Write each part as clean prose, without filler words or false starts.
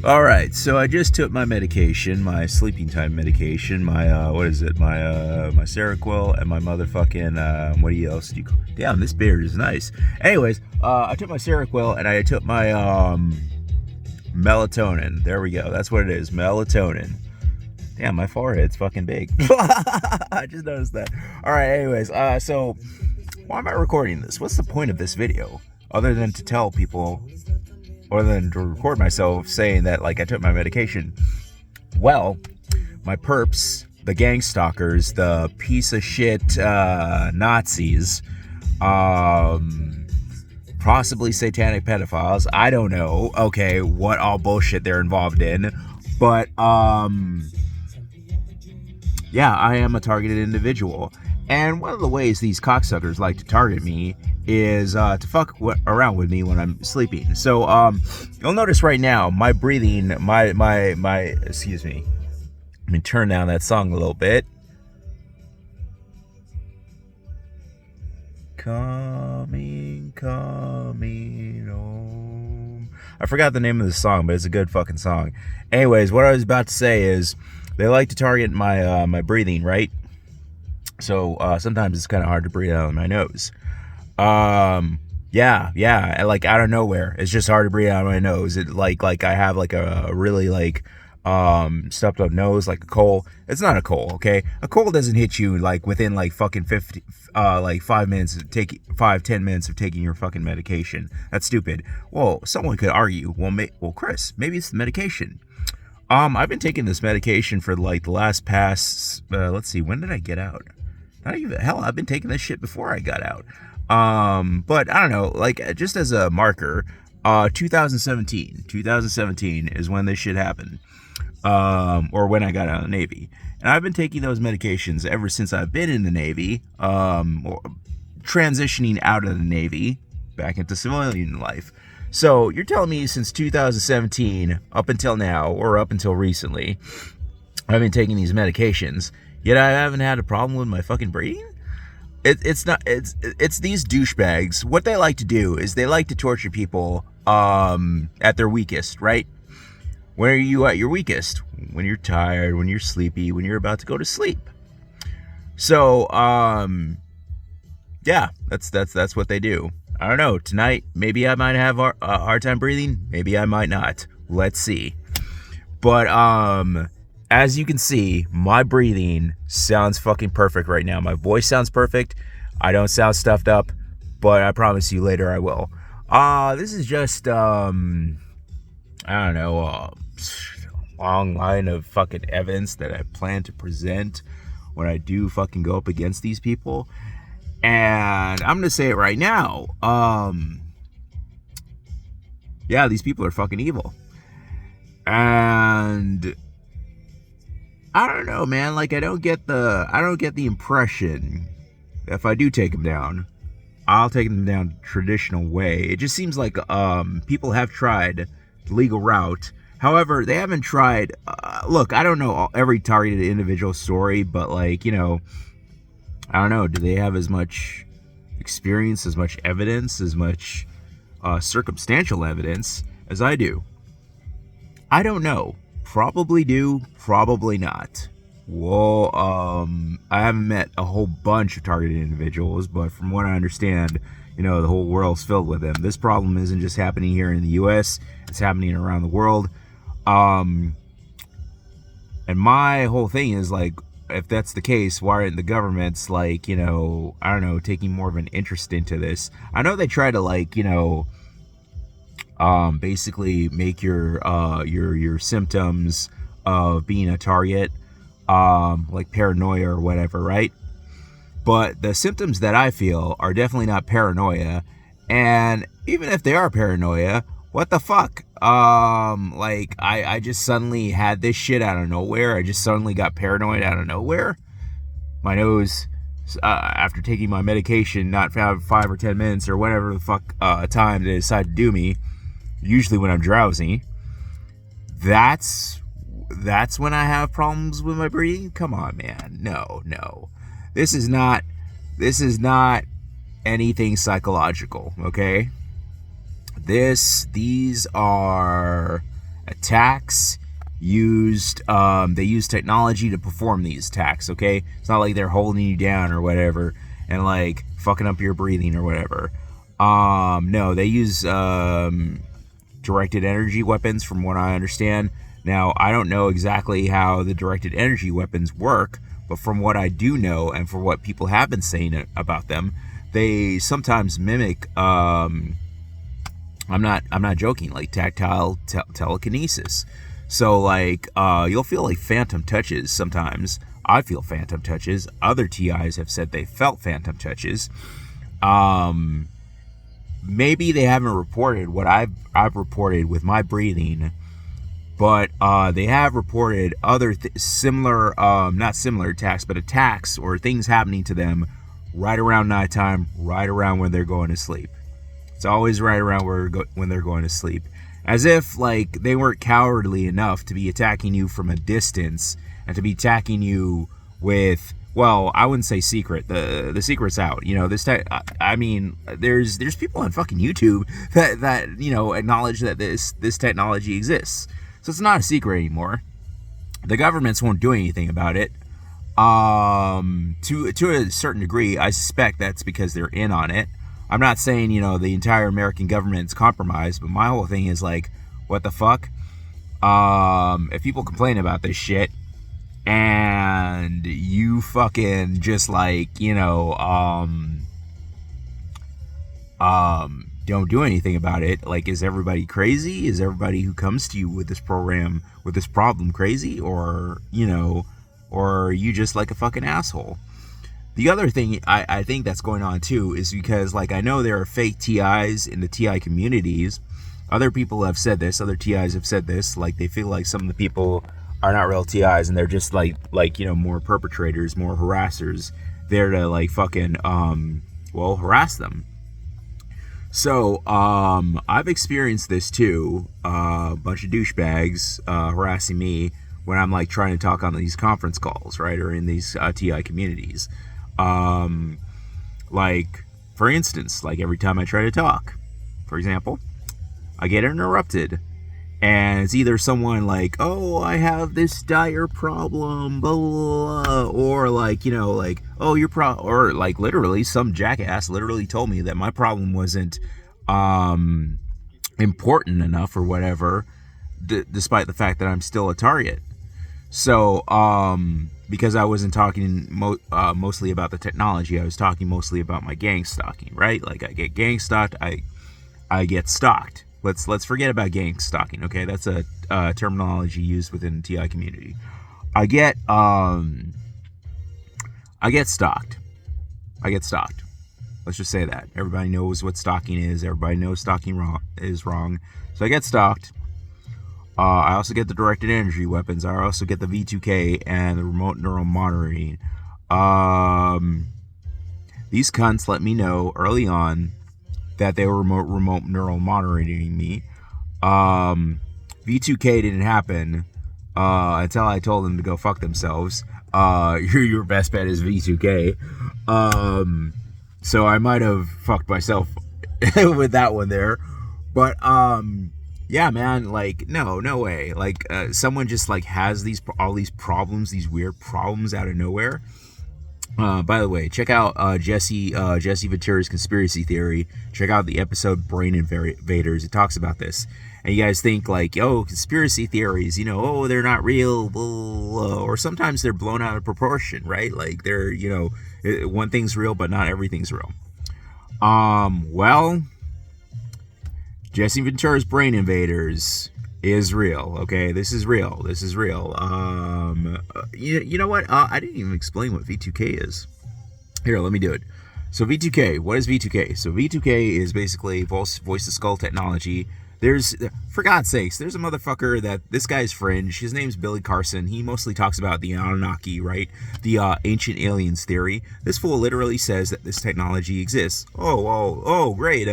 All right, so I just took my medication, my sleeping time medication, my what is it? My Seroquel and my motherfucking what else do you call? Damn, this beer is nice. Anyways, I took my Seroquel and I took my melatonin. There we go. That's what it is, melatonin. Damn, my forehead's fucking big. I just noticed that. All right, anyways, so why am I recording this? What's the point of this video other than to tell people? Or than to record myself saying that, like, I took my medication. Well, my perps, the gang stalkers, the piece of shit Nazis, possibly satanic pedophiles, I don't know, okay, what all bullshit they're involved in, but, yeah, I am a targeted individual. And one of the ways these cocksuckers like to target me is to fuck around with me when I'm sleeping. So you'll notice right now my breathing, my excuse me. Let me turn down that song a little bit. Coming home. I forgot the name of the song, but it's a good fucking song. Anyways, what I was about to say is they like to target my my breathing, right? So sometimes it's kind of hard to breathe out of my nose. Yeah, like out of nowhere, it's just hard to breathe out of my nose. It like I have like a really like stuffed up nose, like a cold. It's not a cold, okay? A cold doesn't hit you like within like fucking 50 like 5 minutes of 10 minutes of taking your fucking medication. That's stupid. Well, someone could argue, well Chris, maybe it's the medication. I've been taking this medication for like the last past let's see, when did I get out? Not even, hell, I've been taking this shit before I got out. But I don't know, like just as a marker, 2017 is when this shit happened. Or when I got out of the Navy. And I've been taking those medications ever since I've been in the Navy, or transitioning out of the Navy back into civilian life. So you're telling me since 2017 up until now, or up until recently, I've been taking these medications, yet I haven't had a problem with my fucking breathing? It's these douchebags. What they like to do is they like to torture people at their weakest, right? When are you at your weakest? When you're tired, when you're sleepy, when you're about to go to sleep. So, yeah, that's what they do. I don't know. Tonight, maybe I might have a hard time breathing. Maybe I might not. Let's see. But, as you can see, my breathing sounds fucking perfect right now. My voice sounds perfect. I don't sound stuffed up, but I promise you later I will. This is just, I don't know, a long line of fucking evidence that I plan to present when I do fucking go up against these people. And I'm gonna say it right now. Yeah, these people are fucking evil. And I don't know, man. Like I don't get the impression that if I do take them down, I'll take them down the traditional way. It just seems like people have tried the legal route. However, they haven't tried. Look, I don't know every targeted individual story, but like, you know, I don't know. Do they have as much experience, as much evidence, as much circumstantial evidence as I do? I don't know. Probably do, probably not. Well, I haven't met a whole bunch of targeted individuals, but from what I understand, you know, the whole world's filled with them. This problem isn't just happening here in the U.S., it's happening around the world. And my whole thing is, like, if that's the case, why aren't the governments, like, you know, I don't know, taking more of an interest into this? I know they try to, like, you know, basically make your symptoms of being a target, like paranoia or whatever, right? But the symptoms that I feel are definitely not paranoia. And even if they are paranoia, what the fuck? Like I just suddenly had this shit out of nowhere. I just suddenly got paranoid out of nowhere. My nose, after taking my medication, not 5 or 10 minutes or whatever the fuck time they decide to do me, usually when I'm drowsy, that's when I have problems with my breathing. Come on, man. No. This is not anything psychological, okay? These are attacks used they use technology to perform these attacks. Okay, it's not like they're holding you down or whatever and like fucking up your breathing or whatever. No, they use directed energy weapons from what I understand. Now, I don't know exactly how the directed energy weapons work, but from what I do know and from what people have been saying about them, they sometimes mimic I'm not joking, like tactile telekinesis. So like you'll feel like phantom touches sometimes. I feel phantom touches. Other TIs have said they felt phantom touches. Maybe they haven't reported what I've reported with my breathing, but they have reported other similar, not similar attacks, but attacks or things happening to them right around nighttime, right around when they're going to sleep. It's always right around when they're going to sleep. As if, like, they weren't cowardly enough to be attacking you from a distance and to be attacking you with, well, I wouldn't say secret. The secret's out. You know, I mean, there's people on fucking YouTube that you know, acknowledge that this technology exists. So it's not a secret anymore. The governments won't do anything about it. To a certain degree, I suspect that's because they're in on it. I'm not saying, you know, the entire American government's compromised, but my whole thing is like, what the fuck? If people complain about this shit and you fucking just like, you know, don't do anything about it, like, is everybody crazy? Is everybody who comes to you with this program, with this problem, crazy? Or, you know, or are you just like a fucking asshole? The other thing I think that's going on too is because, like, I know there are fake TIs in the TI communities. Other people have said this, other TIs have said this, like they feel like some of the people are not real TIs and they're just like you know, more perpetrators, more harassers, there to like fucking well, harass them. So I've experienced this too, a bunch of douchebags harassing me when I'm like trying to talk on these conference calls, right, or in these TI communities. Like, for instance, like every time I try to talk, for example, I get interrupted, and it's either someone like, oh, I have this dire problem, blah, blah, blah, or like, you know, like, oh, or like literally some jackass literally told me that my problem wasn't important enough or whatever, despite the fact that I'm still a target. So, because I wasn't talking mostly about the technology, I was talking mostly about my gang stalking, right? Like, I get gang stalked, I get stalked. Let's forget about gang stalking, okay? That's a terminology used within the TI community. I get stalked. I get stalked. Let's just say that. Everybody knows what stalking is. Everybody knows stalking is wrong. So I get stalked. I also get the directed energy weapons. I also get the V2K and the remote neural monitoring. These cunts let me know early on that they were remote neural monitoring me. V2K didn't happen until I told them to go fuck themselves. Your best bet is V2K. So I might have fucked myself with that one there. But yeah, man, like, no way. Like, someone just like has all these problems, these weird problems out of nowhere. By the way, check out Jesse Ventura's conspiracy theory. Check out the episode Brain Invaders. It talks about this. And you guys think like, oh, conspiracy theories, you know, oh, they're not real, blah, blah, blah. Or sometimes they're blown out of proportion, right? Like, they're, you know, one thing's real, but not everything's real. Well, Jesse Ventura's Brain Invaders is real. Okay, this is real. You know what? I didn't even explain what V2K is. Here, let me do it. So V2K, what is V2K? So V2K is basically voice to skull technology. For God's sakes, there's a motherfucker that this guy's fringe. His name's Billy Carson. He mostly talks about the Anunnaki, right? The ancient aliens theory. This fool literally says that this technology exists. Oh, great.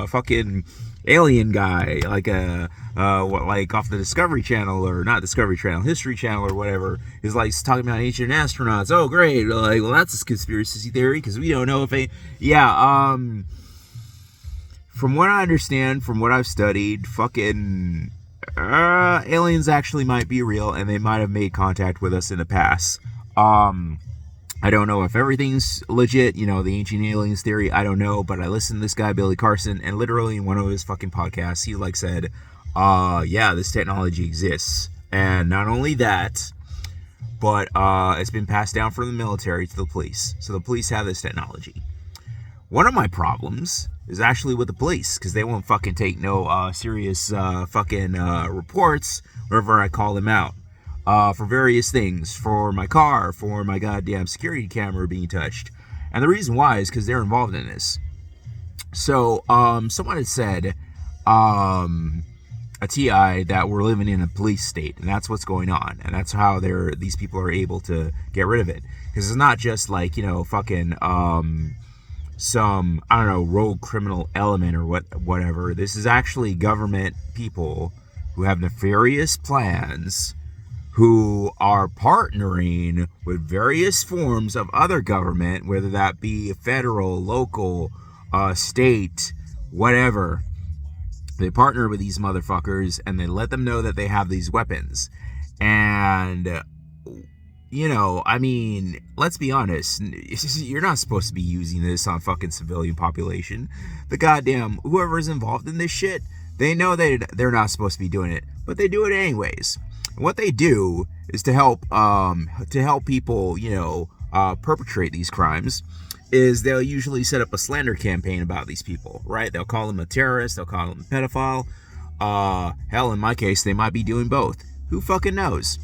Fucking alien guy, like like off the Discovery Channel, or not Discovery Channel, History Channel or whatever, is like talking about ancient astronauts. Oh, great. Like, well, that's a conspiracy theory because we don't know if from what I understand, from what I've studied, fucking aliens actually might be real, and they might have made contact with us in the past. I don't know if everything's legit, you know, the ancient aliens theory, I don't know, but I listened to this guy, Billy Carson, and literally in one of his fucking podcasts, he like said, yeah, this technology exists. And not only that, but it's been passed down from the military to the police. So the police have this technology. One of my problems is actually with the police, because they won't fucking take no serious fucking reports whenever I call them out. For various things, for my car, for my goddamn security camera being touched. And the reason why is because they're involved in this. So, someone had said, a TI, that we're living in a police state, and that's what's going on. And that's how these people are able to get rid of it. Because it's not just like, you know, fucking, some, I don't know, rogue criminal element or whatever. This is actually government people who have nefarious plans, who are partnering with various forms of other government, whether that be federal, local, state, whatever. They partner with these motherfuckers and they let them know that they have these weapons. And, you know, I mean, let's be honest, you're not supposed to be using this on fucking civilian population. The goddamn, whoever's involved in this shit, they know they're not supposed to be doing it, but they do it anyways. And what they do is to help people, you know, perpetrate these crimes, is they'll usually set up a slander campaign about these people, right? They'll call them a terrorist, they'll call them a pedophile. Hell, in my case, they might be doing both. Who fucking knows?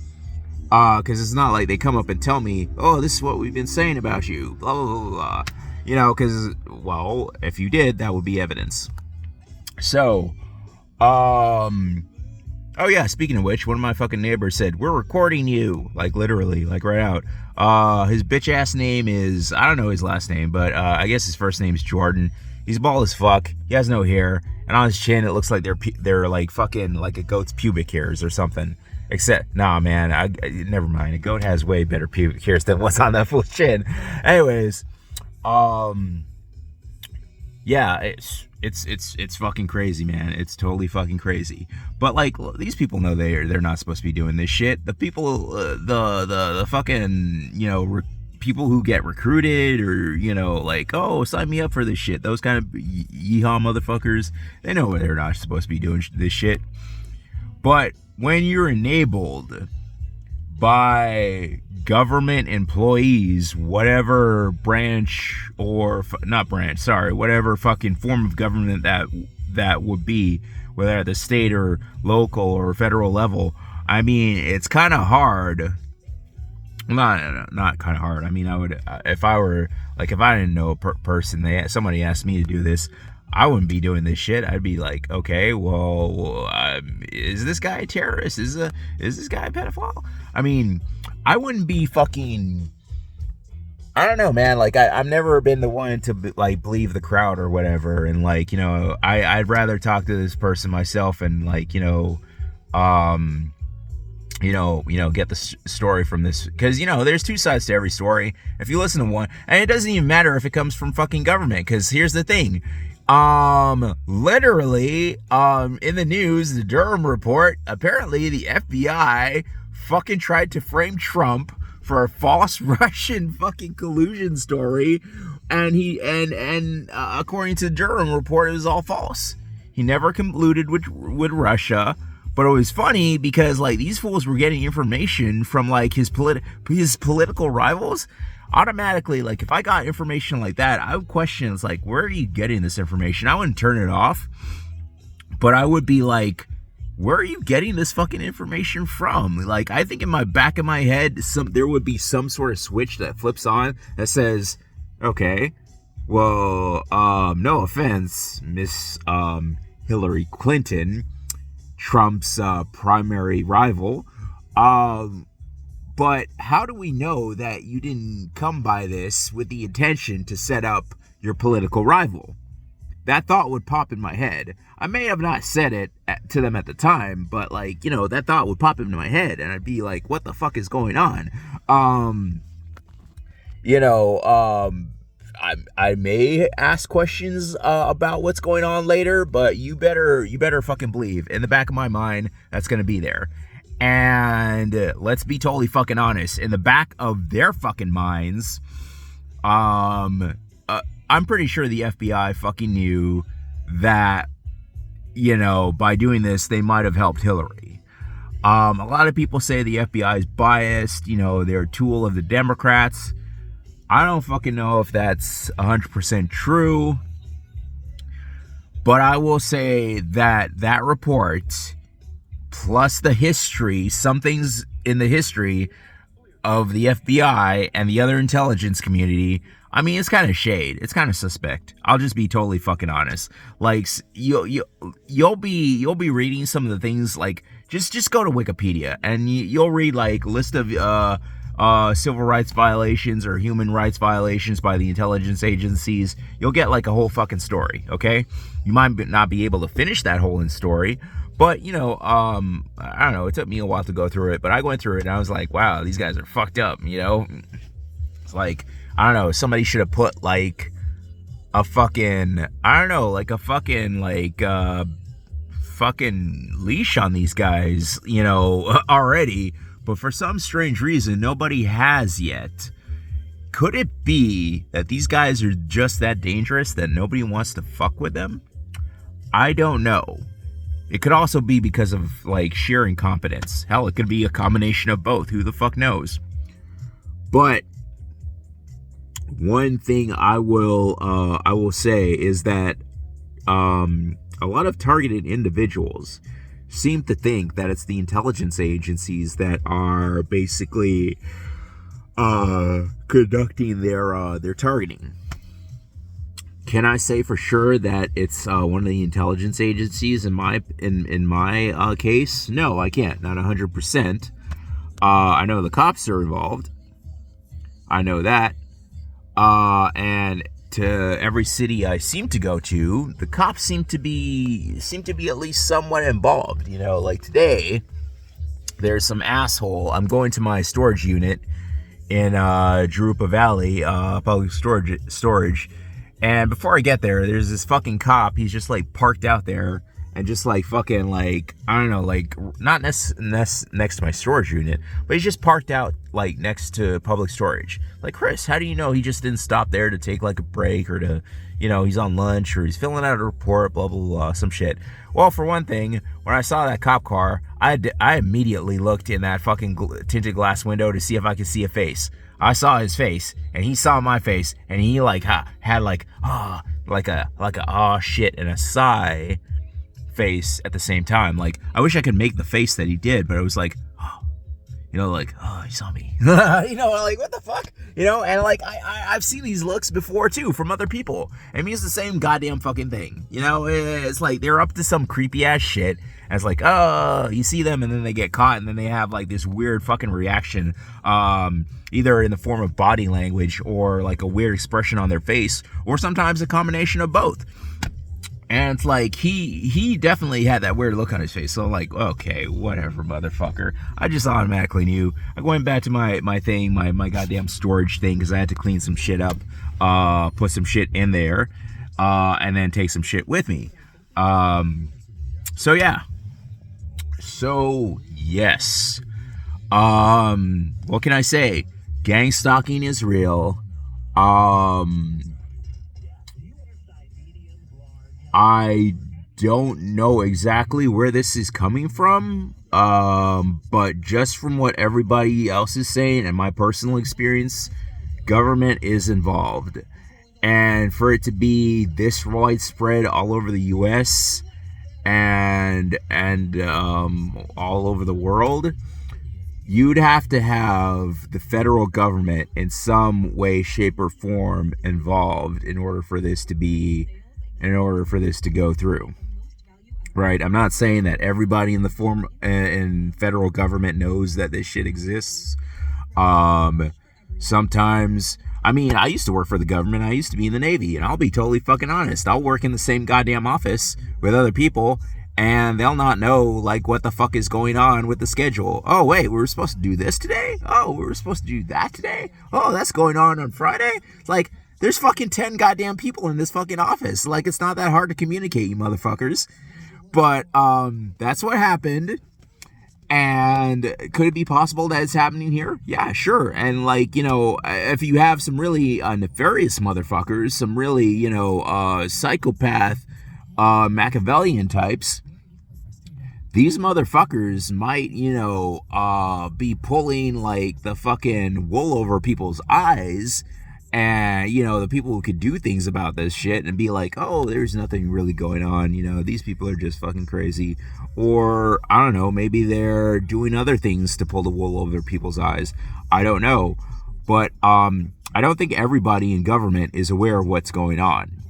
Because it's not like they come up and tell me, oh, this is what we've been saying about you, blah, blah, blah, blah. You know, because, well, if you did, that would be evidence. So, oh yeah, speaking of which, one of my fucking neighbors said, we're recording you, like literally, like right out. His bitch ass name is, I don't know his last name, but I guess his first name is Jordan. He's bald as fuck, he has no hair, and on his chin it looks like they're like fucking like a goat's pubic hairs or something. Except, nah man, never mind, a goat has way better pubic hairs than what's on that fool's chin. Anyways, yeah, it's fucking crazy, man. It's totally fucking crazy. But like, these people know they're not supposed to be doing this shit. The people, the fucking, you know, people who get recruited, or, you know, like, oh, sign me up for this shit. Those kind of yeehaw motherfuckers, they know they're not supposed to be doing this shit. But when you're enabled by government employees, whatever branch or not branch, sorry, whatever fucking form of government that would be, whether at the state or local or federal level, I mean, it's kind of hard. Not kind of hard. I mean, I would, if I didn't know a person, somebody asked me to do this, I wouldn't be doing this shit. I'd be like, okay, well, is this guy a terrorist? Is this guy a pedophile? I mean, I wouldn't be fucking, I don't know, man. Like, I've never been the one to like believe the crowd or whatever. And like, you know, I'd rather talk to this person myself and like, you know, get the story from this, because, you know, there's two sides to every story. If you listen to one, and it doesn't even matter if it comes from fucking government, because here's the thing. Literally, in the news, the Durham report, apparently the FBI fucking tried to frame Trump for a false Russian fucking collusion story, and according to the Durham report, it was all false. He never colluded with Russia. But it was funny because, like, these fools were getting information from, like, his political rivals. Automatically, like, if I got information like that, I would question, it's like, where are you getting this information? I wouldn't turn it off, but I would be like, where are you getting this fucking information from? Like, I think in my back of my head, there would be some sort of switch that flips on that says, okay, well, no offense, Miss Hillary Clinton, Trump's primary rival, but how do we know that you didn't come by this with the intention to set up your political rival? That thought would pop in my head. I may have not said it to them at the time, but, like, you know, that thought would pop into my head, and I'd be like, what the fuck is going on? I may ask questions about what's going on later, but you better fucking believe in the back of my mind that's gonna be there. And let's be totally fucking honest, in the back of their fucking minds, I'm pretty sure the FBI fucking knew that, you know, by doing this they might have helped Hillary. A lot of people say the FBI is biased, you know, they're a tool of the Democrats. I don't fucking know if that's 100% true, but I will say that that report, plus the history, some things in the history of the FBI and the other intelligence community, I mean, it's kind of shade. It's kind of suspect. I'll just be totally fucking honest. Like, you'll be reading some of the things, like, just go to Wikipedia and you'll read like list of civil rights violations or human rights violations by the intelligence agencies. You'll get like a whole fucking story, okay? You might not be able to finish that whole story, but, you know, I don't know, it took me a while to go through it, but I went through it and I was like, wow, these guys are fucked up, you know? It's like, I don't know, somebody should have put like a fucking, I don't know, like a fucking, like, fucking leash on these guys, you know, already. But for some strange reason, nobody has yet. Could it be that these guys are just that dangerous that nobody wants to fuck with them? I don't know. It could also be because of, like, sheer incompetence. Hell, it could be a combination of both. Who the fuck knows? But one thing I will say is that a lot of targeted individuals seem to think that it's the intelligence agencies that are basically conducting their targeting. Can I say for sure that it's one of the intelligence agencies in my case? No, I can't. Not 100%. I know the cops are involved. I know that. And to every city I seem to go to, the cops seem to be at least somewhat involved. You know, like today, there's some asshole. I'm going to my storage unit in Jurupa Valley, public storage. And before I get there, there's this fucking cop. He's just like parked out there and just like fucking like, I don't know, like not next to my storage unit, but he's just parked out like next to public storage. Like, Chris, how do you know he just didn't stop there to take like a break or to, you know, he's on lunch or he's filling out a report, blah, blah, blah, some shit. Well, for one thing, when I saw that cop car, I immediately looked in that fucking tinted glass window to see if I could see a face. I saw his face and he saw my face and he like had like a shit and a sigh face at the same time. Like, I wish I could make the face that he did, but it was like, oh, you know, like, oh, he saw me. You know, like, what the fuck? You know, and like I've seen these looks before too from other people. I mean, it's the same goddamn fucking thing. You know, it's like they're up to some creepy ass shit. And it's like, oh, you see them and then they get caught and then they have like this weird fucking reaction, either in the form of body language or like a weird expression on their face, or sometimes a combination of both. And it's like, he definitely had that weird look on his face. So I'm like, okay, whatever, motherfucker. I just automatically knew. I went back to my thing, my goddamn storage thing, because I had to clean some shit up, put some shit in there, and then take some shit with me. So yeah. So yes. What can I say? Gang stalking is real. I don't know exactly where this is coming from, but just from what everybody else is saying and my personal experience, government is involved. And for it to be this widespread all over the U.S. and all over the world, you'd have to have the federal government in some way, shape, or form involved in order for this to go through. Right? I'm not saying that everybody in the in federal government knows that this shit exists. Sometimes, I mean, I used to work for the government. I used to be in the Navy, and I'll be totally fucking honest. I'll work in the same goddamn office with other people, and they'll not know, like, what the fuck is going on with the schedule. Oh, wait, we were supposed to do this today? Oh, we were supposed to do that today? Oh, that's going on Friday? It's like, There's fucking 10 goddamn people in this fucking office. Like, it's not that hard to communicate, you motherfuckers. But that's what happened. And could it be possible that it's happening here? Yeah, sure. And like, you know, if you have some really nefarious motherfuckers, some really, you know, psychopath Machiavellian types, these motherfuckers might, you know, be pulling like the fucking wool over people's eyes. And, you know, the people who could do things about this shit and be like, oh, there's nothing really going on. You know, these people are just fucking crazy. Or, I don't know, maybe they're doing other things to pull the wool over people's eyes. I don't know. But I don't think everybody in government is aware of what's going on.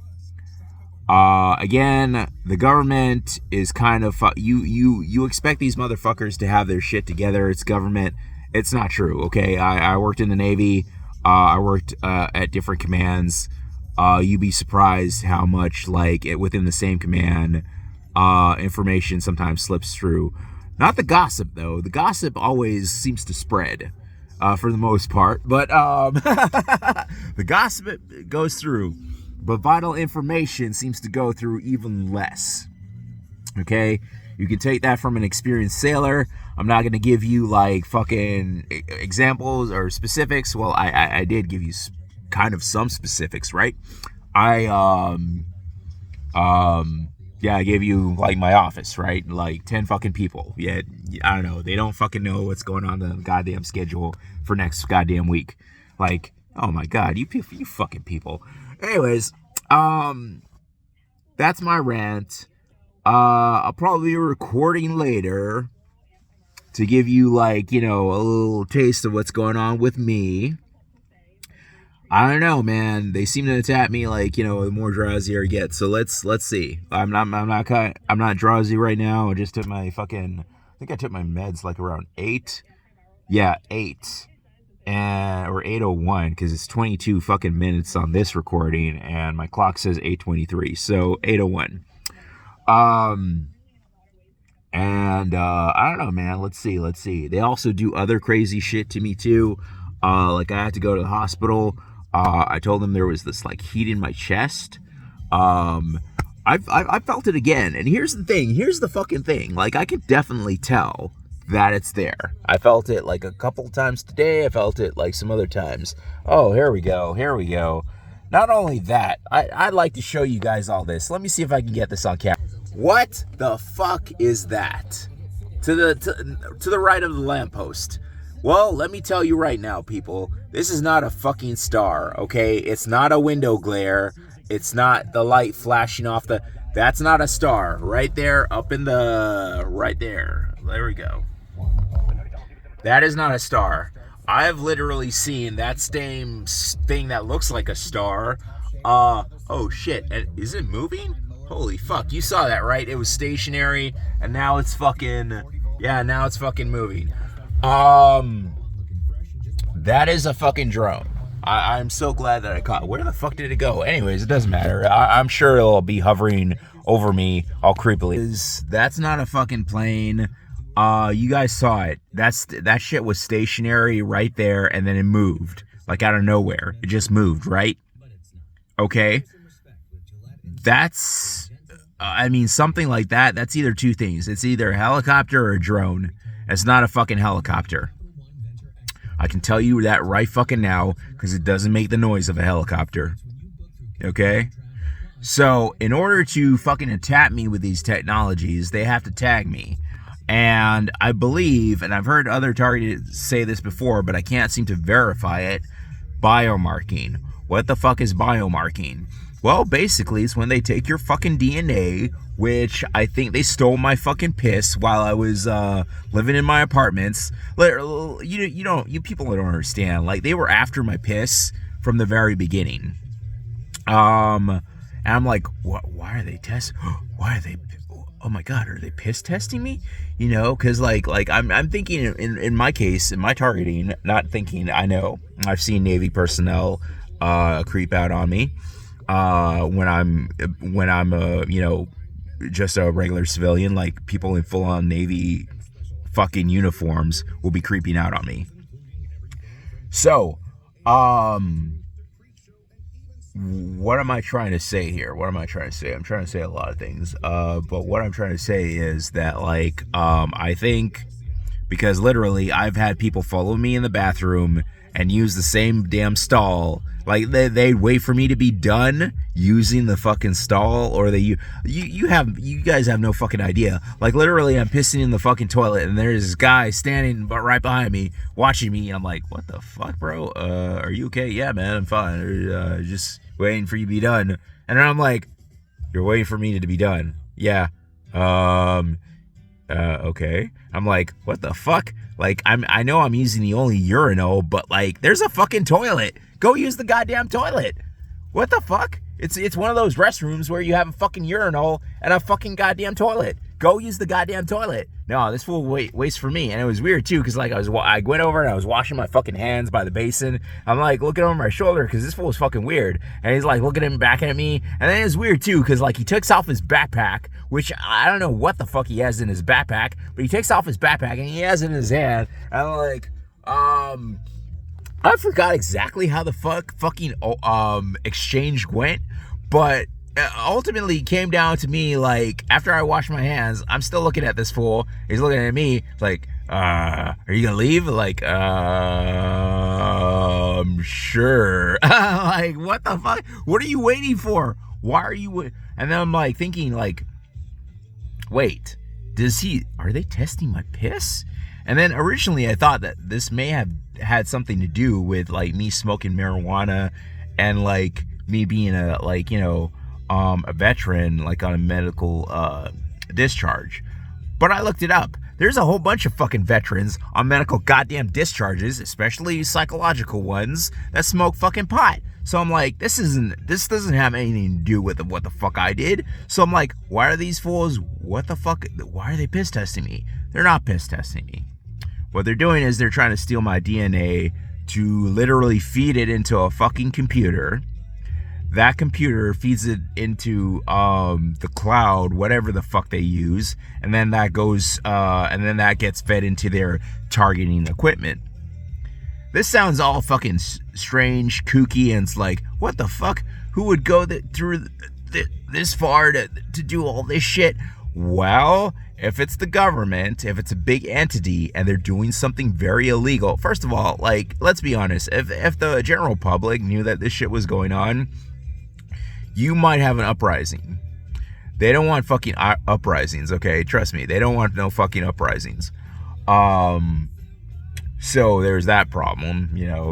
Again, the government is kind of, you expect these motherfuckers to have their shit together. It's government. It's not true, okay? I worked in the Navy. I worked at different commands. You'd be surprised how much, like, within the same command, information sometimes slips through. Not the gossip, though. The gossip always seems to spread, for the most part. But the gossip goes through. But vital information seems to go through even less. Okay? You can take that from an experienced sailor. I'm not going to give you like fucking examples or specifics. Well, I did give you kind of some specifics, right? I gave you like my office, right? Like 10 fucking people. Yeah, I don't know. They don't fucking know what's going on in the goddamn schedule for next goddamn week. Like, oh my God, you fucking people. Anyways, that's my rant. I'll probably be recording later to give you, like, you know, a little taste of what's going on with me. I don't know, man. They seem to attack me, like, you know, the more drowsy I get. So let's see. I'm not drowsy right now. I just took my fucking, I think I took my meds like around 8. Yeah, 8. Or 8:01, because it's 22 fucking minutes on this recording, and my clock says 8:23. So 8:01. I don't know, man. Let's see. They also do other crazy shit to me too. Like I had to go to the hospital. I told them there was this like heat in my chest. I felt it again. And here's the thing. Here's the fucking thing. Like I could definitely tell that it's there. I felt it like a couple times today. I felt it like some other times. Oh, here we go. Not only that, I'd like to show you guys all this. Let me see if I can get this on camera. What the fuck is that? To the right of the lamppost. Well, let me tell you right now, people. This is not a fucking star, okay? It's not a window glare. It's not the light flashing off the... That's not a star. Right there, up in the... Right there. There we go. That is not a star. I've literally seen that same thing that looks like a star. Oh shit. Is it moving? Holy fuck. You saw that, right? It was stationary, and now it's fucking... Yeah, now it's fucking moving. That is a fucking drone. I'm so glad that I caught it. Where the fuck did it go? Anyways, it doesn't matter. I'm sure it'll be hovering over me all creepily. That's not a fucking plane. You guys saw it. That shit was stationary right there, and then it moved. Like out of nowhere. It just moved, right? Okay? That's... I mean, something like that, that's either two things. It's either a helicopter or a drone. It's not a fucking helicopter. I can tell you that right fucking now, because it doesn't make the noise of a helicopter. Okay? So, in order to fucking attack me with these technologies, they have to tag me. And I believe, and I've heard other targets say this before, but I can't seem to verify it, biomarking. What the fuck is biomarking? Well, basically, it's when they take your fucking DNA, which I think they stole my fucking piss while I was living in my apartments. You people don't understand. Like, they were after my piss from the very beginning. And I'm like, what? Why are they testing? Why are they? Oh my God, are they piss testing me? You know, because like I'm thinking in my case, in my targeting, not thinking. I know I've seen Navy personnel creep out on me. When I'm you know, just a regular civilian, like people in full-on Navy fucking uniforms will be creeping out on me. So, what am I trying to say here? What am I trying to say? I'm trying to say a lot of things. But what I'm trying to say is that, like, I think because literally I've had people follow me in the bathroom and use the same damn stall. Like they wait for me to be done using the fucking stall, or you guys have no fucking idea. Like literally, I'm pissing in the fucking toilet, and there's this guy standing right behind me, watching me, and I'm like, "What the fuck, bro? Are you okay? Yeah, man, I'm fine. Just waiting for you to be done." And then I'm like, "You're waiting for me to be done? Yeah. Okay." I'm like, "What the fuck?" Like, I know I'm using the only urinal, but like, there's a fucking toilet. Go use the goddamn toilet. What the fuck? It's one of those restrooms where you have a fucking urinal and a fucking goddamn toilet. Go use the goddamn toilet. No, this fool waits for me, and it was weird too, because like I went over and I was washing my fucking hands by the basin. I'm like looking over my shoulder because this fool was fucking weird, and he's like looking at him back at me, and then it was weird too because like he takes off his backpack, which I don't know what the fuck he has in his backpack, but he takes off his backpack and he has it in his hand, and I'm like, I forgot exactly how the fucking exchange went, but ultimately it came down to me, like, after I washed my hands, I'm still looking at this fool. He's looking at me like, are you gonna leave? Like, sure. Like, what the fuck? What are you waiting for? Why are you? And then I'm like thinking, like, wait, are they testing my piss? And then originally I thought that this may have had something to do with like me smoking marijuana and like me being a veteran, like on a medical discharge. But I looked it up. There's a whole bunch of fucking veterans on medical goddamn discharges, especially psychological ones, that smoke fucking pot. So I'm like, this doesn't have anything to do with what the fuck I did. So I'm like, why are these fools? What the fuck? Why are they piss testing me? They're not piss testing me. What they're doing is they're trying to steal my DNA to literally feed it into a fucking computer. That computer feeds it into the cloud, whatever the fuck they use, and then that gets fed into their targeting equipment. This sounds all fucking strange, kooky, and it's like, what the fuck? Who would go through this far to do all this shit? Well, if it's the government, if it's a big entity and they're doing something very illegal, first of all, like, let's be honest, if the general public knew that this shit was going on, you might have an uprising. They don't want fucking uprisings, okay? Trust me, they don't want no fucking uprisings. So there's that problem,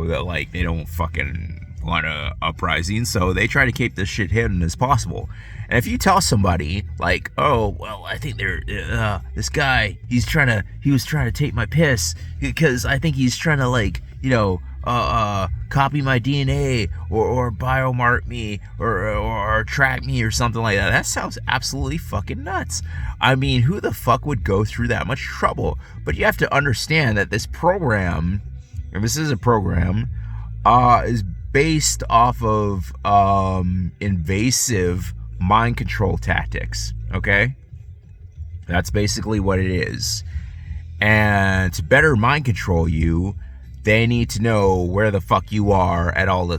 that like they don't fucking want a uprising, so they try to keep this shit hidden as possible. And if you tell somebody like, oh, well, I think this guy, he was trying to take my piss because I think he's trying to like, copy my DNA or biomark me or track me or something like that. That sounds absolutely fucking nuts. I mean, who the fuck would go through that much trouble? But you have to understand that this program, and this is a program, is based off of invasive mind control tactics, okay? That's basically what it is. And to better mind control you, they need to know where the fuck you are at all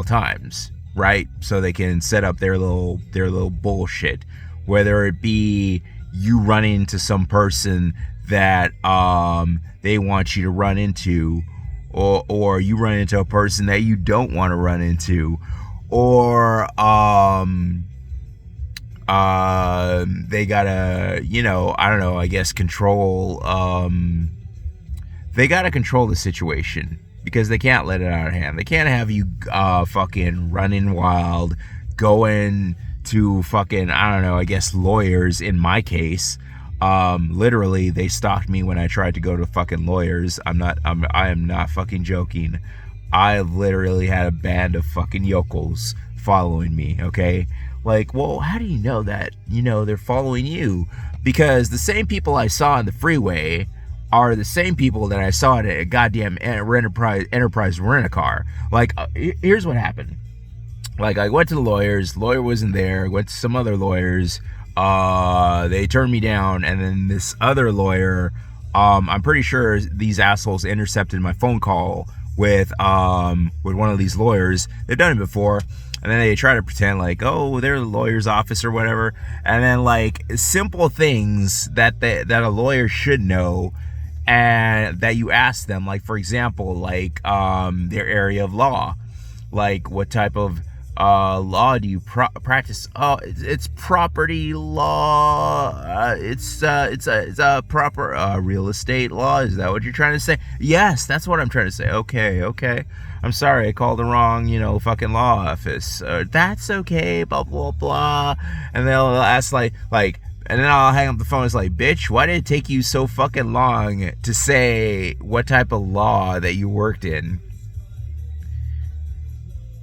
times, right? So they can set up their little bullshit, whether it be you run into some person that they want you to run into, or you run into a person that you don't want to run into, or they gotta, I don't know, I guess control, they gotta control the situation because they can't let it out of hand. They can't have you fucking running wild, going to fucking, I don't know, I guess lawyers in my case. Literally, they stalked me when I tried to go to fucking lawyers. I am not fucking joking. I literally had a band of fucking yokels following me, okay? Like, well, how do you know that, they're following you? Because the same people I saw on the freeway are the same people that I saw at a goddamn Enterprise rent-a-car. Like, here's what happened. Like, I went to the lawyers. Lawyer wasn't there. Went to some other lawyers. They turned me down. And then this other lawyer, I'm pretty sure these assholes intercepted my phone call with one of these lawyers. They've done it before. and then they try to pretend like, oh, they're the lawyer's office or whatever, and then like simple things that a lawyer should know and that you ask them, like for example, like their area of law, like what type of law do you practice? Oh, it's property law. It's a proper real estate law. Is that what you're trying to say? Yes, that's what I'm trying to say. Okay. I'm sorry, I called the wrong, fucking law office. That's okay. Blah blah blah. And they'll ask like, and then I'll hang up the phone. It's like, bitch, why did it take you so fucking long to say what type of law that you worked in?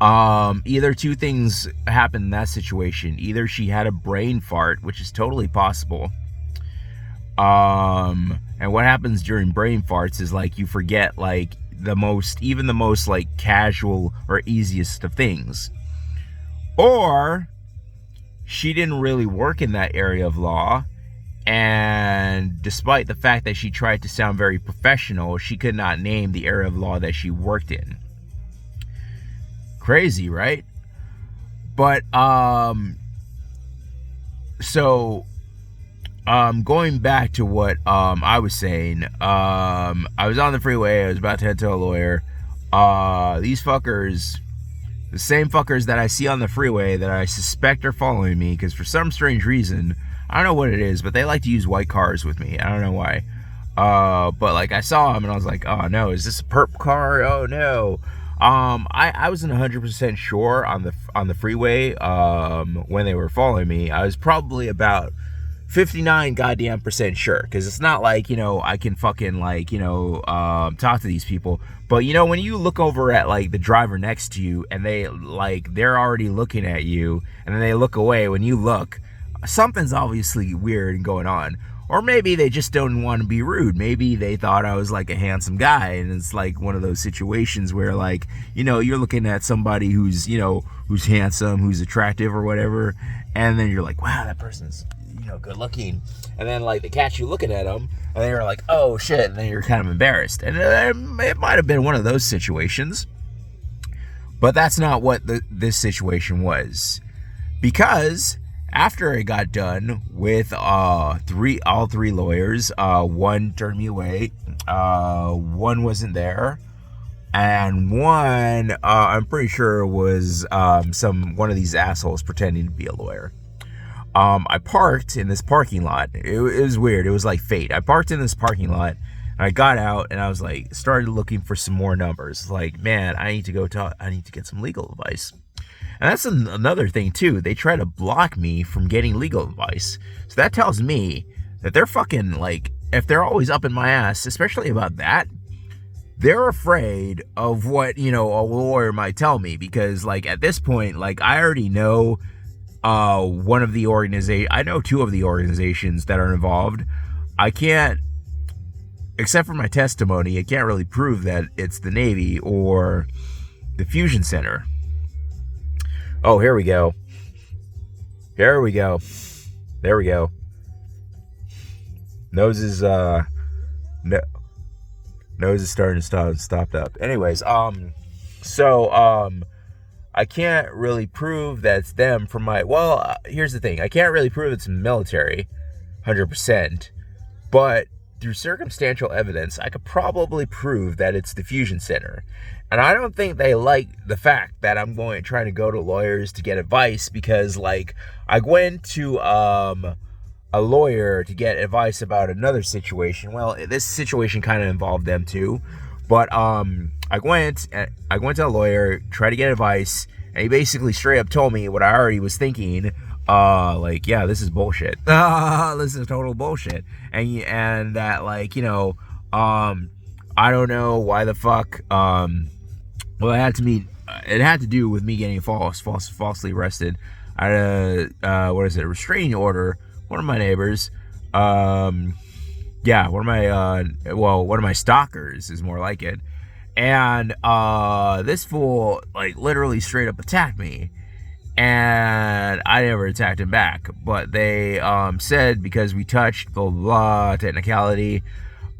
Either two things happened in that situation. Either she had a brain fart, which is totally possible. And what happens during brain farts is like you forget like even the most like casual or easiest of things. Or she didn't really work in that area of law, and despite the fact that she tried to sound very professional, she could not name the area of law that she worked in. Crazy, right? But going back to what I was saying, I was on the freeway, I was about to head to a lawyer. These fuckers, the same fuckers that I see on the freeway that I suspect are following me, because for some strange reason, I don't know what it is, but they like to use white cars with me. I don't know why. But like I saw them and I was like, oh no, is this a perp car? Oh no. I wasn't 100% sure on the freeway when they were following me. I was probably about 59 goddamn percent sure, because it's not like I can fucking like talk to these people. But when you look over at like the driver next to you and they're already looking at you, and then they look away when you look, something's obviously weird and going on. Or maybe they just don't want to be rude. Maybe they thought I was like a handsome guy, and it's like one of those situations where like, you're looking at somebody who's handsome, who's attractive or whatever, and then you're like, wow, that person's, good looking. And then like they catch you looking at them, and they're like, oh shit, and then you're kind of embarrassed. And it might have been one of those situations. But that's not what this situation was. Because after I got done with all three lawyers, one turned me away, one wasn't there, and one I'm pretty sure was one of these assholes pretending to be a lawyer. I parked in this parking lot. It was weird. It was like fate. I parked in this parking lot, and I got out, and I was like, started looking for some more numbers. Like, man, I need to get some legal advice. And that's another thing, too. They try to block me from getting legal advice. So that tells me that they're fucking, like, if they're always up in my ass, especially about that, they're afraid of what, a lawyer might tell me. Because, like, at this point, like, I already know one of the organizations. I know two of the organizations that are involved. I can't, except for my testimony, I can't really prove that it's the Navy or the Fusion Center. Oh, here we go. There we go. Nose is starting to stopped up. Anyways, I can't really prove that it's them from here's the thing. I can't really prove it's military 100%, but through circumstantial evidence, I could probably prove that it's the Fusion Center. And I don't think they like the fact that I'm trying to go to lawyers to get advice, because like I went to a lawyer to get advice about another situation. Well, this situation kind of involved them too. But I went to a lawyer, tried to get advice, and he basically straight up told me what I already was thinking. Like, yeah, this is bullshit. This is total bullshit. And that, like, I don't know why the fuck, well, it had to do with me getting falsely arrested. I had a restraining order. One of my neighbors, one of my stalkers is more like it. And this fool, like, literally straight up attacked me. And I never attacked him back. But they said because we touched, blah, blah, blah, technicality,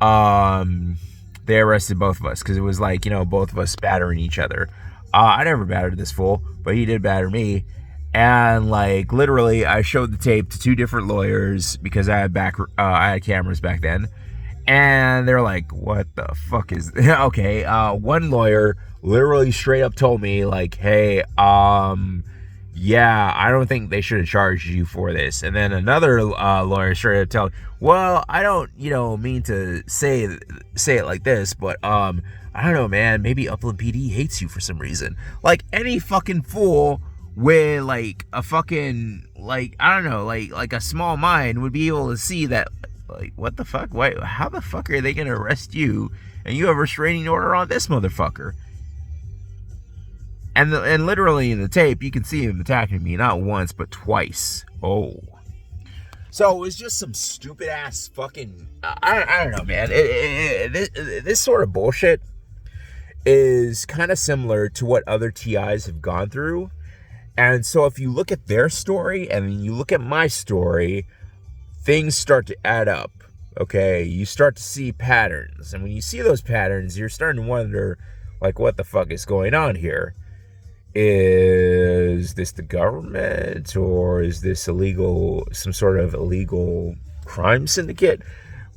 they arrested both of us. Because it was like, both of us battering each other. I never battered this fool, but he did batter me. And like literally, I showed the tape to two different lawyers because I had cameras back then, and they're like, "What the fuck is?" Okay, one lawyer literally straight up told me like, "Hey, yeah, I don't think they should have charged you for this." And then another lawyer straight up told, "Well, I don't, mean to say it like this, but I don't know, man. Maybe Upland PD hates you for some reason." Like any fucking fool with like a fucking like I don't know, like a small mind would be able to see that. Like, what the fuck? Why? How the fuck are they gonna arrest you and you have a restraining order on this motherfucker? And literally in the tape, you can see him attacking me not once but twice. Oh. So it was just some stupid ass fucking. I don't know, man. This sort of bullshit is kind of similar to what other TIs have gone through. And so if you look at their story and you look at my story, things start to add up. Okay, you start to see patterns. And when you see those patterns, you're starting to wonder, like, what the fuck is going on here? Is this the government, or is this some sort of illegal crime syndicate?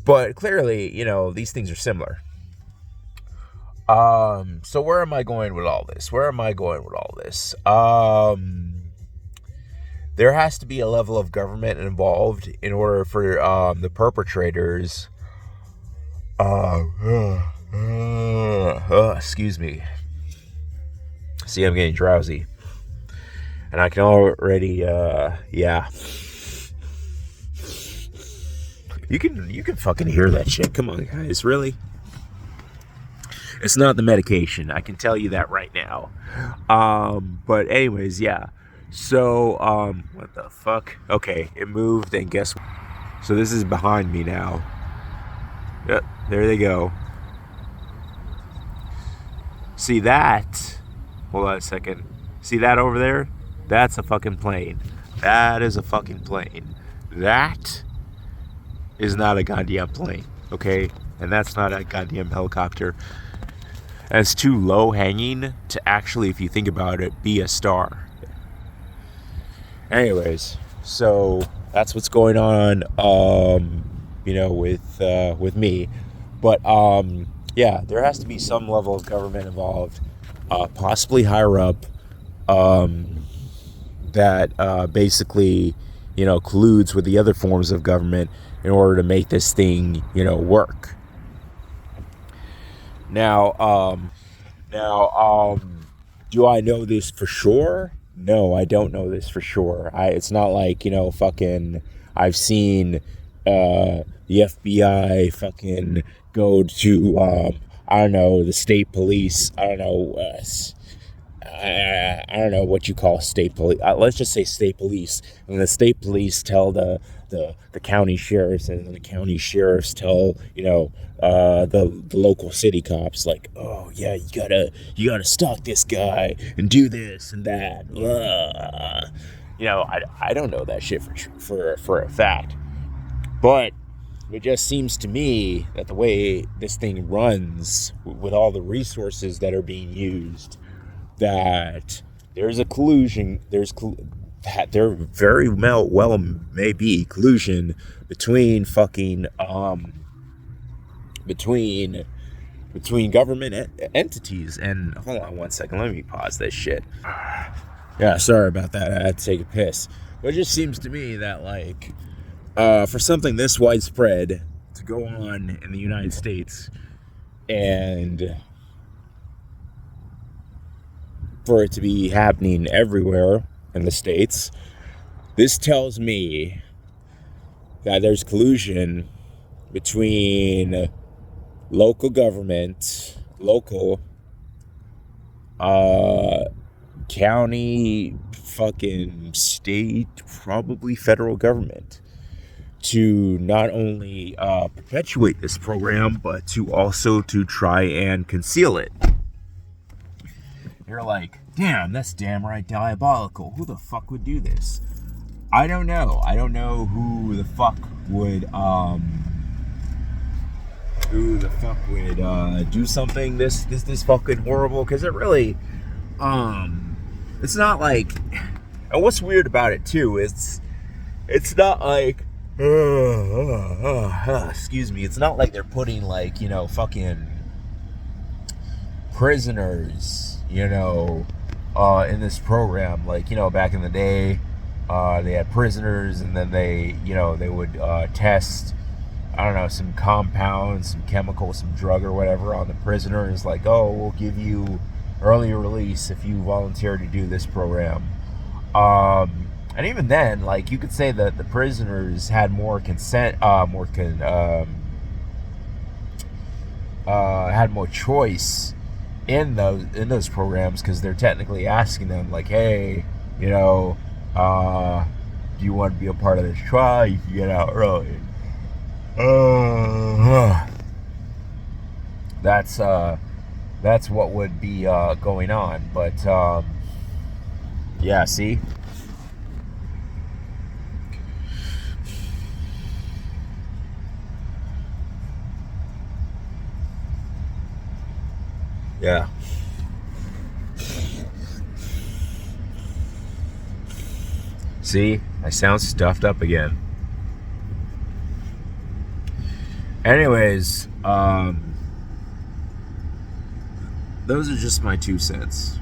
But clearly, these things are similar. So where am I going with all this? There has to be a level of government involved in order for the perpetrators. Excuse me. See, I'm getting drowsy, and I can already, yeah. You can fucking hear that shit. Come on, guys, really? It's not the medication. I can tell you that right now. But anyways, yeah. So, what the fuck? Okay, it moved, and guess what? So this is behind me now. Yep, there they go. See that? Hold on a second. See that over there? That's a fucking plane. That is a fucking plane. That is not a goddamn plane, okay? And that's not a goddamn helicopter. And it's too low hanging to actually, if you think about it, be a star. Anyways, so that's what's going on, with me. But yeah, there has to be some level of government involved, possibly higher up, that basically, colludes with the other forms of government in order to make this thing, work. Now, do I know this for sure? No, I don't know this for sure. It's not like, I've seen the FBI fucking go to, the state police. I don't know what you call state police. Let's just say state police. And the state police tell the county sheriffs, and the county sheriffs tell, the local city cops, like, oh yeah, you gotta stalk this guy and do this and that. I don't know that shit for a fact, but it just seems to me that the way this thing runs, with all the resources that are being used, that there's a collusion. That there very well may be collusion between fucking between government entities. And hold on one second, let me pause this shit. Yeah, sorry about that. I had to take a piss. But it just seems to me that, like, for something this widespread to go on in the United States, and for it to be happening everywhere in the States, this tells me that there's collusion between local government, county, fucking state, probably federal government, to not only perpetuate this program, but to also to try and conceal it. You're like, damn, that's damn right diabolical. Who the fuck would do this? I don't know. I don't know who the fuck would do something this fucking horrible, because it really, it's not like, and what's weird about it too is it's not like, excuse me, it's not like they're putting like, fucking prisoners, in this program. Like, back in the day, they had prisoners, and then they would test, I don't know, some compound, some chemical, some drug or whatever on the prisoners. Like, oh, we'll give you early release if you volunteer to do this program. And even then, like, you could say that the prisoners had more consent, had more choice in those programs, because they're technically asking them, like, hey, do you want to be a part of this trial? You can get out early. That's what would be going on. But yeah, see. Yeah. See, I sound stuffed up again. Anyways, those are just my 2 cents.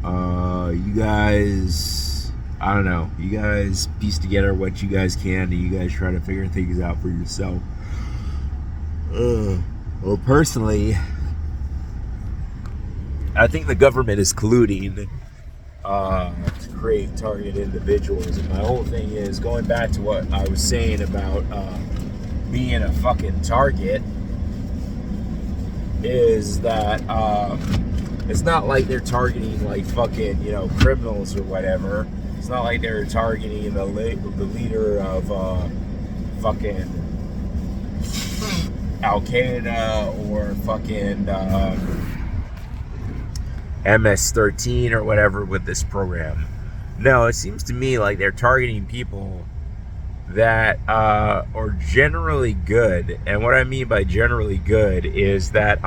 You guys, I don't know. You guys piece together what you guys can, and you guys try to figure things out for yourself. Well, personally, I think the government is colluding to create targeted individuals. And my whole thing is, going back to what I was saying about being a fucking target, is that it's not like they're targeting like fucking, criminals or whatever. It's not like they're targeting the leader of fucking Al-Qaeda or fucking MS-13 or whatever with this program. No, it seems to me like they're targeting people that are generally good. And what I mean by generally good is that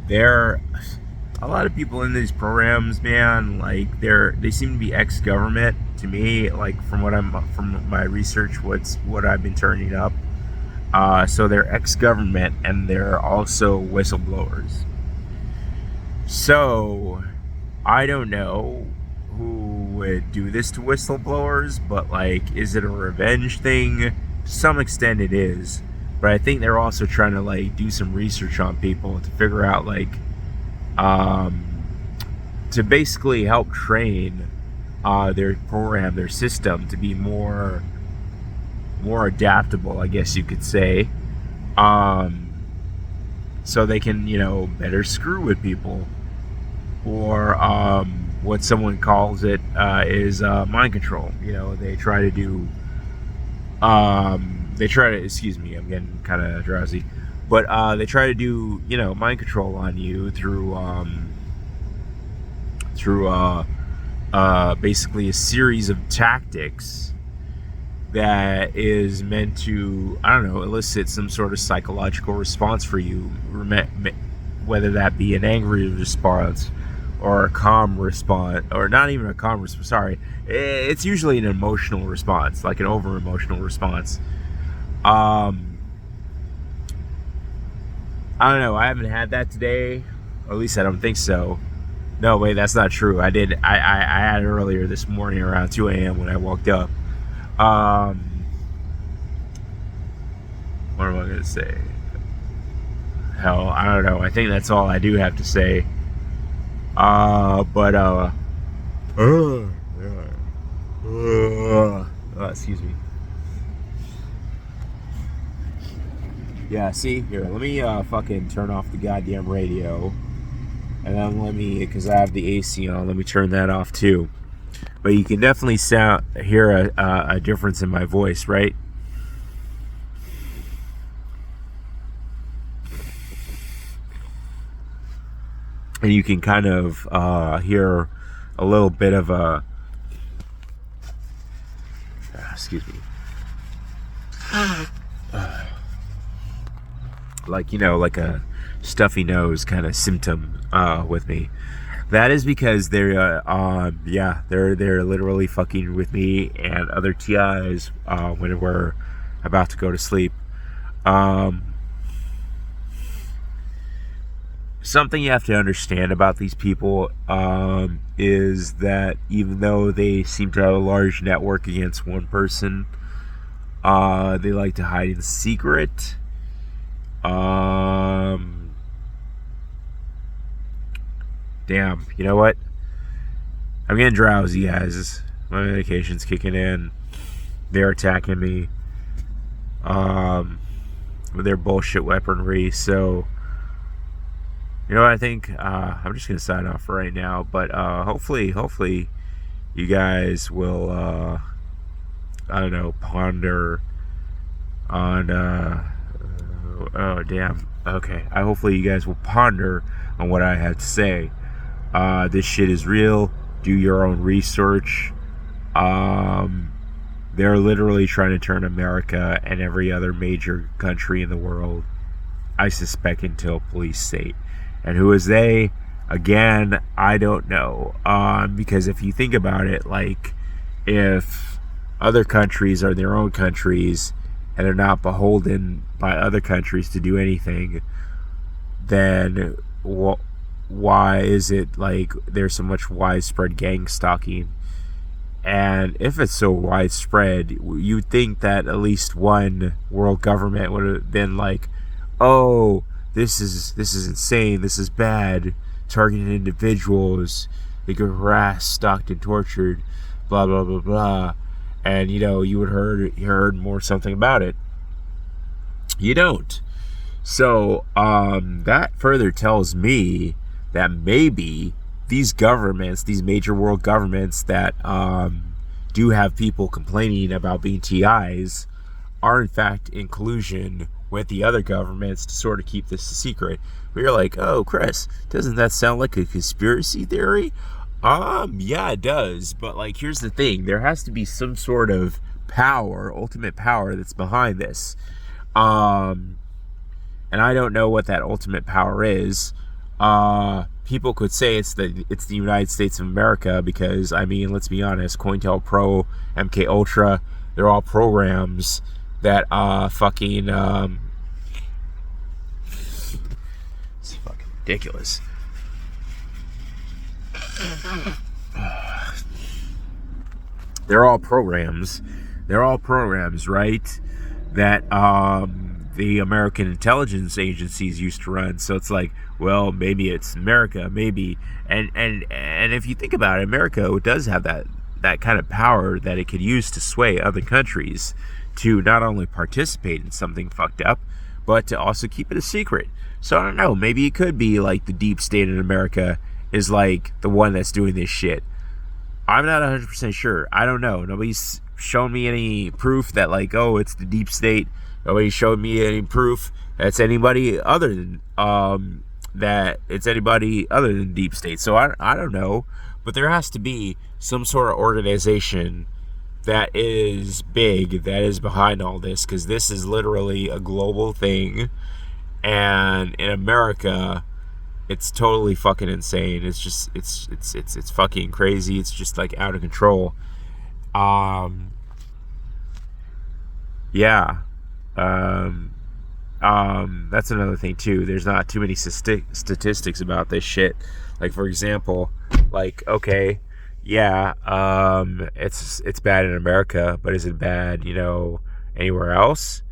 there a lot of people in these programs, man, like they seem to be ex-government to me, like from my research, what I've been turning up. So they're ex-government, and they're also whistleblowers. So I don't know who would do this to whistleblowers, but like, is it a revenge thing? To some extent it is, but I think they're also trying to like do some research on people to figure out like to basically help train their program, their system, to be more adaptable, I guess you could say, so they can better screw with people, or what someone calls it is mind control. They try to do excuse me, I'm getting kind of drowsy, but they try to do mind control on you through basically a series of tactics that is meant to, I don't know, elicit some sort of psychological response for you, whether that be an angry response or a calm response, or not even a calm response, sorry. It's usually an emotional response, like an over-emotional response. I don't know, I haven't had that today, or at least I don't think so. No, wait, that's not true. I had it earlier this morning around 2 a.m. when I woke up. What am I gonna say? Hell, I don't know. I think that's all I do have to say. Excuse me. Yeah, see, here, let me fucking turn off the goddamn radio, and then because I have the AC on, let me turn that off too. But you can definitely hear a difference in my voice, right? And you can kind of hear a little bit of a, excuse me, like stuffy nose kind of symptom with me. That is because they're literally fucking with me and other TIs when we're about to go to sleep. Something you have to understand about these people is that even though they seem to have a large network against one person, they like to hide in secret. Damn, you know what? I'm getting drowsy, guys. My medication's kicking in. They're attacking me with their bullshit weaponry. So, you know what? I think I'm just gonna sign off for right now. But hopefully, you guys will I don't know, ponder on oh damn. Okay, hopefully you guys will ponder on what I have to say. This shit is real. Do your own research. They're literally trying to turn America and every other major country in the world, I suspect, into a police state. And who is they? Again, I don't know. Because if you think about it, like, if other countries are their own countries and they're not beholden by other countries to do anything, then why is it like there's so much widespread gang stalking? And if it's so widespread, you'd think that at least one world government would have been like, oh, this is insane, this is bad, targeting individuals, they get harassed, stalked, and tortured, blah blah blah blah. And you would heard more something about it. You don't. So that further tells me that maybe these governments, these major world governments that do have people complaining about being TIs, are in fact in collusion with the other governments to sort of keep this a secret. But you're like, oh, Chris, doesn't that sound like a conspiracy theory? Yeah, it does. But like, here's the thing: there has to be some sort of power, ultimate power, that's behind this. And I don't know what that ultimate power is. People could say it's the United States of America because, I mean, let's be honest, COINTELPRO, MK Ultra, they're all programs that fucking it's fucking ridiculous. They're all programs, right? That the American intelligence agencies used to run. So it's like, well, maybe it's America, maybe. And if you think about it, America does have that kind of power that it could use to sway other countries to not only participate in something fucked up, but to also keep it a secret. So I don't know, maybe it could be like the deep state in America is like the one that's doing this shit. I'm not 100% sure. I don't know. Nobody's shown me any proof that, like, oh, it's the deep state. Nobody showed me any proof that's anybody other than deep state. So I don't know, but there has to be some sort of organization that is big, that is behind all this, because this is literally a global thing, and in America, it's totally fucking insane. It's just it's fucking crazy. It's just like out of control. Yeah. That's another thing too. There's not too many statistics about this shit. Like, for example, like, okay, yeah, it's bad in America, but is it bad, anywhere else?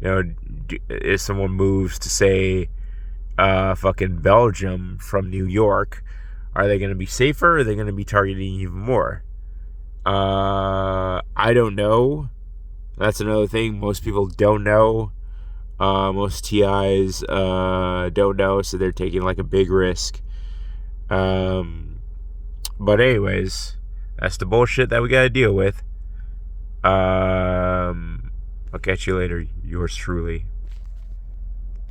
If someone moves to, say, fucking Belgium from New York, are they going to be safer, or are they going to be targeting even more? I don't know. That's another thing. Most people don't know. Most TIs don't know, so they're taking like a big risk. But anyways, that's the bullshit that we gotta deal with. I'll catch you later. Yours truly.